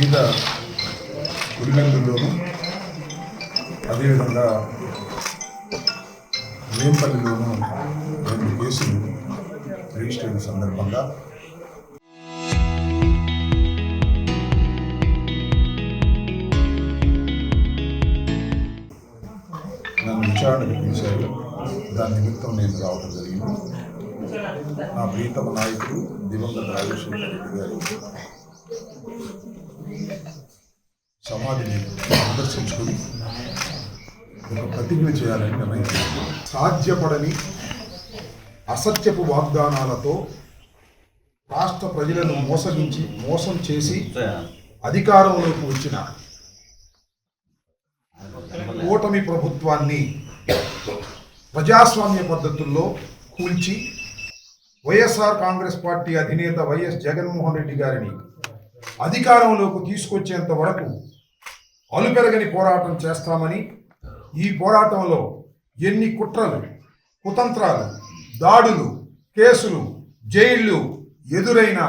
మీద పులివెందుల్లోనూ అదేవిధంగా వేంపల్లిలోనూ 2 కేసులు రిజిస్టర్ అయిన సందర్భంగా నన్ను విచారణకు పిలిచారు. దాని నిమిత్తం నేను రావడం జరిగింది. నా ప్రియతమ నాయకుడు దివంగత రాజశేఖర రెడ్డి గారి సమాధిని సందర్శించుకుని ఒక ప్రతిజ్ఞ చేయాలని నిర్ణయించారు. సాధ్యపడని అసత్యపు వాగ్దానాలతో రాష్ట్ర ప్రజలను మోసం చేసి అధికారంలోకి వచ్చిన కూటమి ప్రభుత్వాన్ని ప్రజాస్వామ్య పద్ధతుల్లో కూల్చి వైఎస్ఆర్ కాంగ్రెస్ పార్టీ అధినేత వైఎస్ జగన్మోహన్ రెడ్డి గారిని అధికారంలోకి తీసుకొచ్చేంత వరకు అలుపెరగని పోరాటం చేస్తామని, ఈ పోరాటంలో ఎన్ని కుట్రలు, కుతంత్రాలు, దాడులు, కేసులు, జైళ్లు ఎదురైనా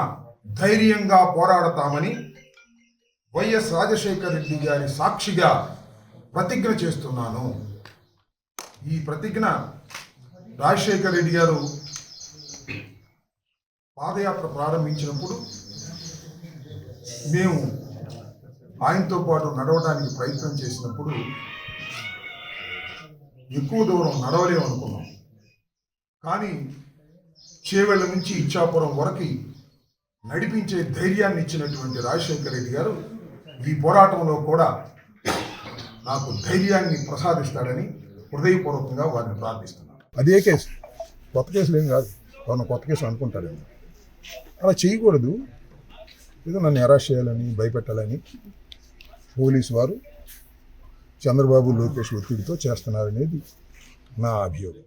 ధైర్యంగా పోరాడతామని వైఎస్ రాజశేఖర రెడ్డి గారి సాక్షిగా ప్రతిజ్ఞ చేస్తున్నాను. ఈ ప్రతిజ్ఞ రాజశేఖర రెడ్డి గారు పాదయాత్ర ప్రారంభించినప్పుడు మేము ఆయనతో పాటు నడవడానికి ప్రయత్నం చేసినప్పుడు ఎక్కువ దూరం నడవలేమనుకున్నాం. కానీ చేవెళ్ళ నుంచి ఇచ్చాపురం వరకు నడిపించే ధైర్యాన్ని ఇచ్చినటువంటి రాజశేఖర రెడ్డి గారు ఈ పోరాటంలో కూడా నాకు ధైర్యాన్ని ప్రసాదిస్తాడని హృదయపూర్వకంగా వారిని ప్రార్థిస్తున్నాను. అదే కేసు, కొత్త కేసులు ఏం కాదు. వాళ్ళని కొత్త కేసు అనుకుంటారేమో. అలా చేయకూడదు. ఏదో నన్ను అరెస్ట్ చేయాలని, భయపెట్టాలని పోలీసు వారు చంద్రబాబు, లోకేష్ ఒత్తిడితో చేస్తున్నారనేది నా అభియోగం.